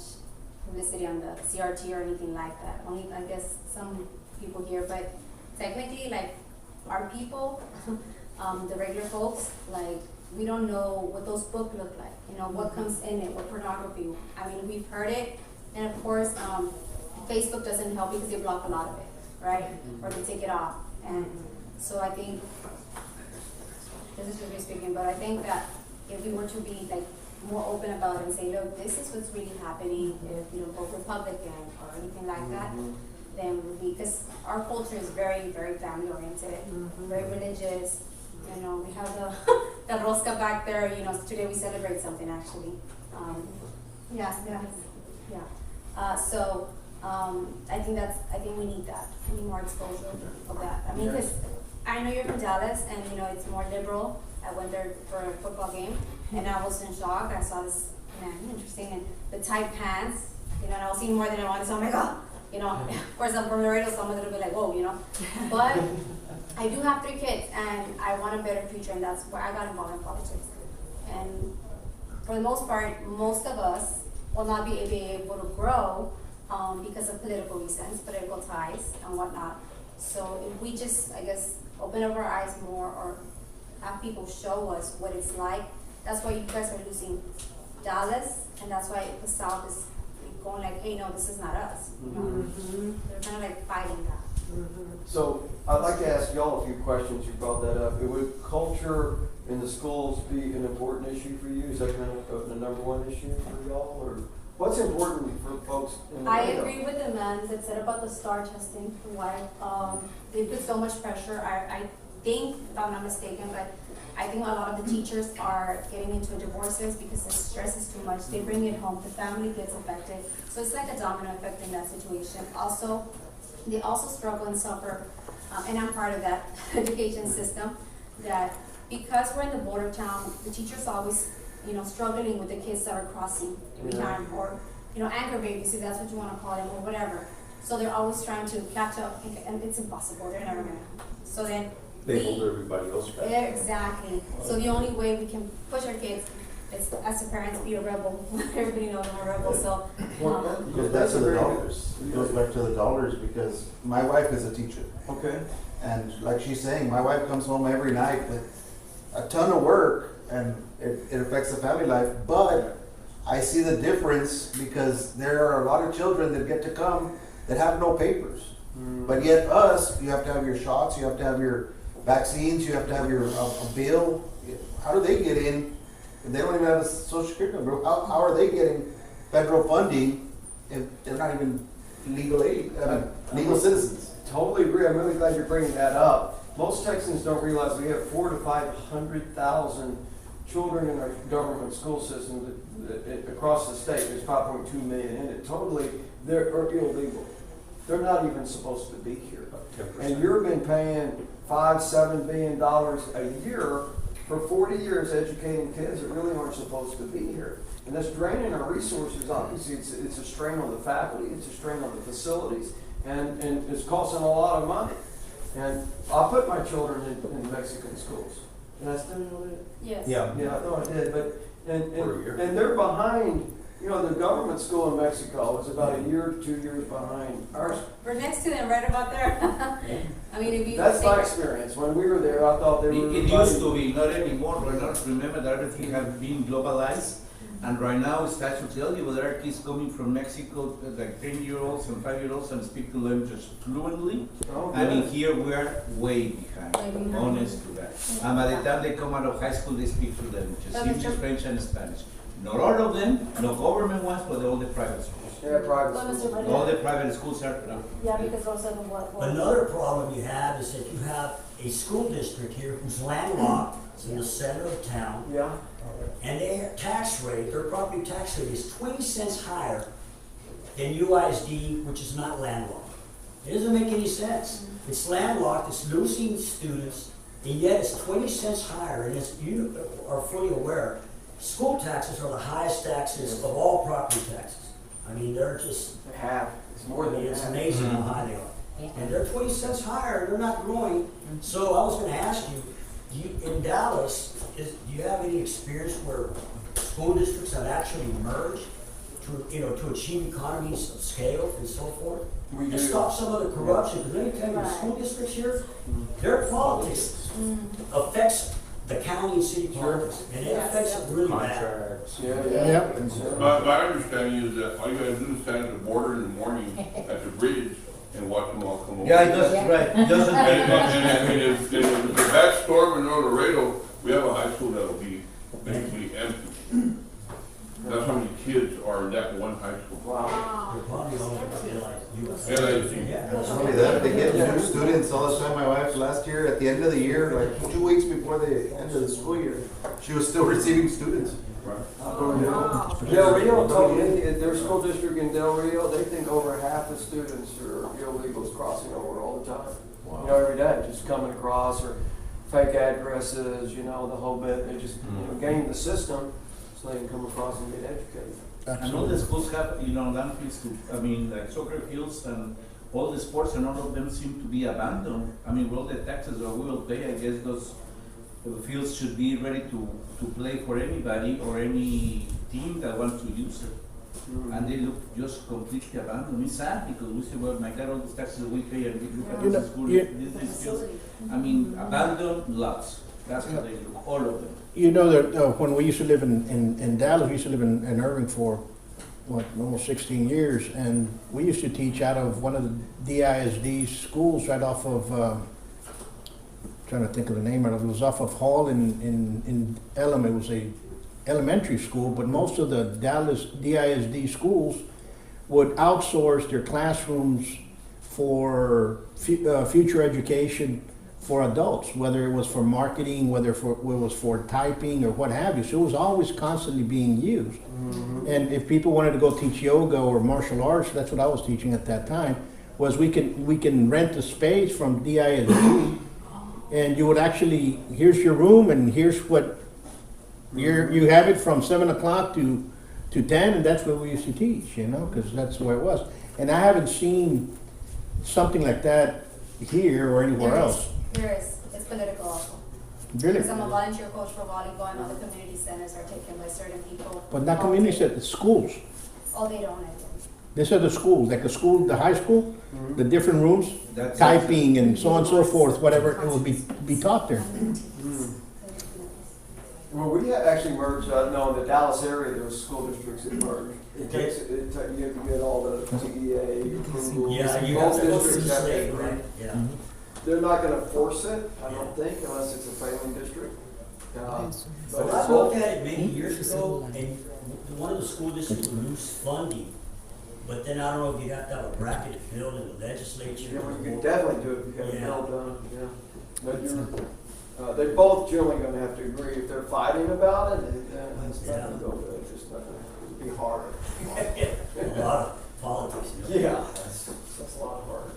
publicity on the CRT or anything like that. Only, I guess, some people here, but technically, like, our people, the regular folks, like, we don't know what those books look like, what comes in it, what pornography. I mean, we've heard it, and of course, Facebook doesn't help because they block a lot of it, right? Or they take it off. And so I think, this is just me speaking, but I think that if we were to be like more open about it and say, look, this is what's really happening, if vote Republican or anything like that, then because our culture is very, very family oriented, very religious. We have the rosca back there. Today we celebrate something actually. So I think we need that. We need more exposure of that. I mean, because I know you're from Dallas, and it's more liberal. I went there for a football game, and I was in shock. I saw this man, interesting, and the tight pants. And I was seeing more than I wanted. So I'm like, oh, of course I'm from Laredo, so I'm a little bit like, whoa, But I do have 3 kids, and I want a better future, and that's where I got involved in politics. And for the most part, most of us will not be able to grow because of political reasons, political ties, and whatnot. So if we just, I guess, open up our eyes more, or have people show us what it's like, that's why you guys are losing Dallas, and that's why the South is going like, hey, no, this is not us. They're kind of like fighting that. So I'd like to ask y'all a few questions. You brought that up. Would culture in the schools be an important issue for you? Is that kind of the number one issue for y'all, or what's important for folks in the I agree with the man that said about the STAR testing. Why they put so much pressure. I think, if I'm not mistaken, but I think a lot of the teachers are getting into divorces because the stress is too much. They bring it home. The family gets affected. So it's like a domino effect in that situation. Also, they also struggle and suffer, and I'm part of that education system, that because we're in the border town, the teachers always, struggling with the kids that are crossing behind, or, anchor babies, if that's what you want to call them, or whatever. So they're always trying to catch up, and it's impossible. They're never going to. So then They hold everybody else back. yeah, exactly. So the only way we can push our kids is, as the parents, be a rebel. Everybody knows I'm a rebel, so. It goes back to the dollars. It goes back to the dollars, because my wife is a teacher. Okay. And like she's saying, my wife comes home every night with a ton of work, and it affects the family life. But I see the difference, because there are a lot of children that get to come that have no papers. But yet us, you have to have your shots, you have to have your vaccines, you have to have your a bill. How do they get in? If they don't even have a social security number, how are they getting federal funding if they're not even legal citizens? Totally agree. I'm really glad you're bringing that up. Most Texans don't realize we have 400,000 to 500,000 children in our government school system across the state. There's 5.2 million in it. Totally, they're illegal. They're not even supposed to be here. And you've been paying $5-7 billion a year for 40 years educating kids that really aren't supposed to be here. And that's draining our resources. Obviously, it's a strain on the faculty, it's a strain on the facilities, and it's costing a lot of money. And I put my children in Mexican schools. And I still know that? Yes. Yeah, I know I did. But and they're behind. The government school in Mexico is about a year to 2 years behind ours. We're next to them, right about there. I mean, if you That's my experience. When we were there, I thought they were. It used to be, not anymore. Remember that everything has been globalized. And right now, it's time to tell you, but there are kids coming from Mexico, like 10-year-olds and 5-year-olds, and speak the languages fluently. Oh, And in good. here, we are way behind, honest to that. And by the time they come out of high school, they speak two languages, English, French, and Spanish. Not all of them, no government ones, but all the private schools. Yeah, private Well, schools. Mr. All the private schools are, Yeah, because also the what? Another problem you have is that you have a school district here who's landlocked, it's in the center of town, Yeah. and their tax rate, their property tax rate is 20 cents higher than UISD, which is not landlocked. It doesn't make any sense. It's landlocked, it's losing students, and yet it's 20 cents higher, and as you are fully aware, school taxes are the highest taxes of all property taxes. I mean, they're just, Half. It's more than it's half. amazing how high they are. And they're 20 cents higher, and they're not growing. So I was gonna ask you, in Dallas, do you have any experience where school districts have actually merged to achieve economies of scale and so forth? We And do. stop some of the corruption, because anytime the school districts here, their politics affects the county and city politics, and it affects it really bad. Contracts. Yeah. My understanding is that all you gotta do is stand at the border in the morning at the bridge and watch them all come over. yeah, it does, right, it doesn't. And if a bad storm in El Laredo, we have a high school that'll be basically empty. That's how many kids are in that one high school. Wow. They're probably all like US. Yeah. Not only that, they get new students all the time. My wife last year, at the end of the year, like 2 weeks before the end of the school year, she was still receiving students. Del Rio told me, at their school district in Del Rio, they think over half the students are illegals crossing over all the time. You know, every day, just coming across or fake addresses, the whole bit. They just, game the system so they can come across and get educated. And all the schools have, landfills too. I mean, like soccer fields and all the sports, and all of them seem to be abandoned. I mean, with all the taxes that we will pay, I guess those fields should be ready to play for anybody or any team that wants to use it. And they look just completely abandoned. It's sad because we say, well, my God, all the taxes that we pay and we look at the school, these fields. I mean, abandoned lots. That's how they look, all of them. You know that when we used to live in Dallas, we used to live in Irving for, almost 16 years, and we used to teach out of one of the DISD schools right off of, trying to think of the name of it, it was off of Hall in Elm. It was a elementary school, but most of the Dallas DISD schools would outsource their classrooms for future education for adults, whether it was for marketing, whether it was for typing or what have you. So it was always constantly being used. And if people wanted to go teach yoga or martial arts, that's what I was teaching at that time, was we can rent a space from DISD, and you would actually, here's your room and here's what, you have it from 7 o'clock to 10, and that's what we used to teach, because that's where it was. And I haven't seen something like that here or anywhere else. There is. It's political also. Really? Because I'm a volunteer coach for volleyball, and all the community centers are taken by certain people. But not community, the schools. Oh, they don't, I think. These are the schools, like the high school, the different rooms, That's typing and so on and so forth, whatever, it will be taught there. Well, we actually merged, in the Dallas area, those school districts that merged. You have to get all the TEA approvals. Yeah, you have Both to go districts through the have to state, agree. right? Yeah. They're not gonna force it, I don't think, unless it's a failing district. But Well, I looked at it many years ago, and one of the school districts would lose funding, but then I don't know if you have to have a bracket filled in the legislature. Yeah, well, you can definitely do it if you have a Yeah. bill done, yeah. But they're both generally gonna have to agree. If they're fighting about it, then it's not gonna go good, it's just not gonna be hard. A lot of politics. Yeah, that's a lot harder.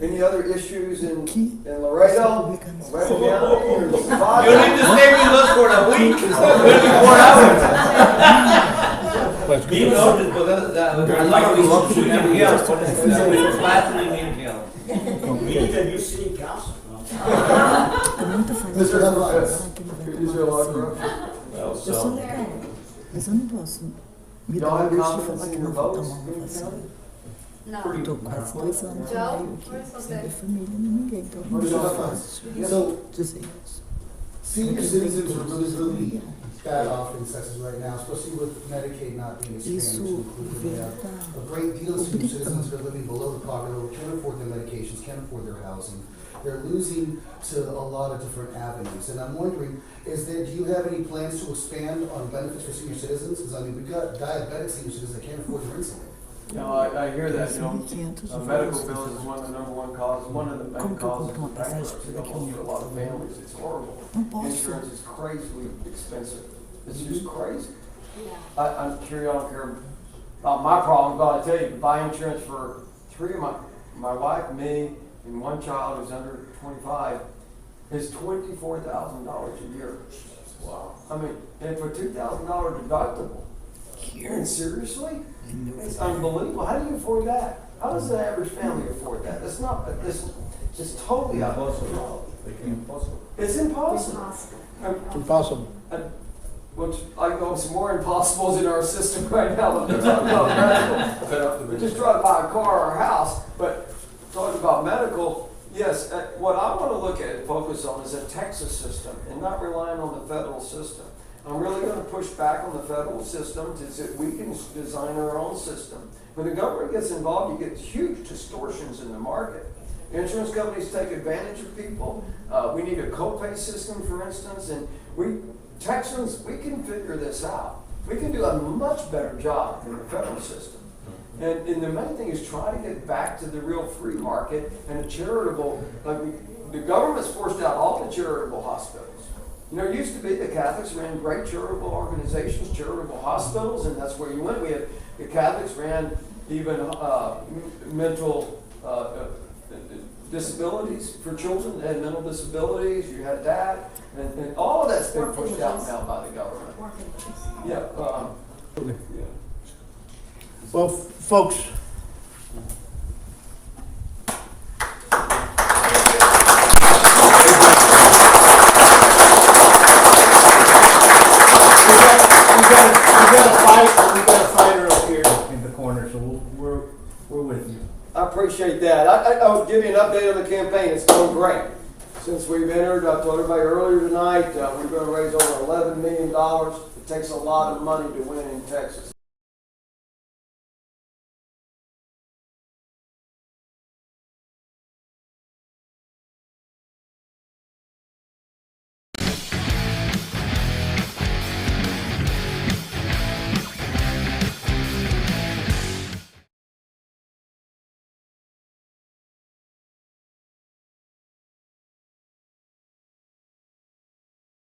Any other issues in Laredo? West County, or Nevada? You need to stay with us for a week, 24 hours. Be noted, but there's like we need help. We're flatly need help. We need a new city council. Is there a lot of Well, so, Mas eu não posso me Y'all dar have o luxo de confidence falar in que your não vou votes tomar uma in the vacina. county? No. Estou quase 2 anos e Joe, meio where's aqui, the sem ver bed? família nem ninguém, então não Where's sou the fácil bed? dizer isso. Senior citizens are really bad off in Texas right now, especially with Medicaid not being expanded to include them. A great deal of senior citizens are living below the poverty level, can't afford their medications, can't afford their housing. They're losing to a lot of different avenues. And I'm wondering, do you have any plans to expand on benefits for senior citizens? Because I mean, we've got diabetic senior citizens that can't afford their insulin. No, I hear that, medical bills is one of the number one causes, one of the main causes of bankruptcy almost for a lot of families. It's horrible. Insurance is crazily expensive. It's just crazy. I'm curious, I don't care about my problem, but I tell you, to buy insurance for three of my wife, me, and one child who's under 25 is $24,000 a year. Wow. I mean, and for $2,000 deductible. And seriously? It's unbelievable. How do you afford that? How does the average family afford that? It's totally impossible. It's impossible. It's impossible. Which I know some more impossibles in our system right now than talking about medical. We just try to buy a car or a house, but talking about medical, yes, what I want to look at and focus on is a Texas system and not relying on the federal system. I'm really going to push back on the federal system to say we can design our own system. When the government gets involved, you get huge distortions in the market. Insurance companies take advantage of people. We need a copay system, for instance, and Texans, we can figure this out. We can do a much better job than the federal system. And the main thing is try to get back to the real free market and a charitable, the government's forced out all the charitable hospitals. You know, it used to be the Catholics ran great charitable organizations, charitable hospitals, and that's where you went. The Catholics ran even mental disabilities for children that had mental disabilities. You had that, and all of that's been pushed out now by the government. Yeah. Well, folks, we got a fighter up here in the corner, so we're with you. I appreciate that. I'll give you an update on the campaign. It's going great. Since we've entered, I told everybody earlier tonight, we're going to raise over $11 million. It takes a lot of money to win in Texas.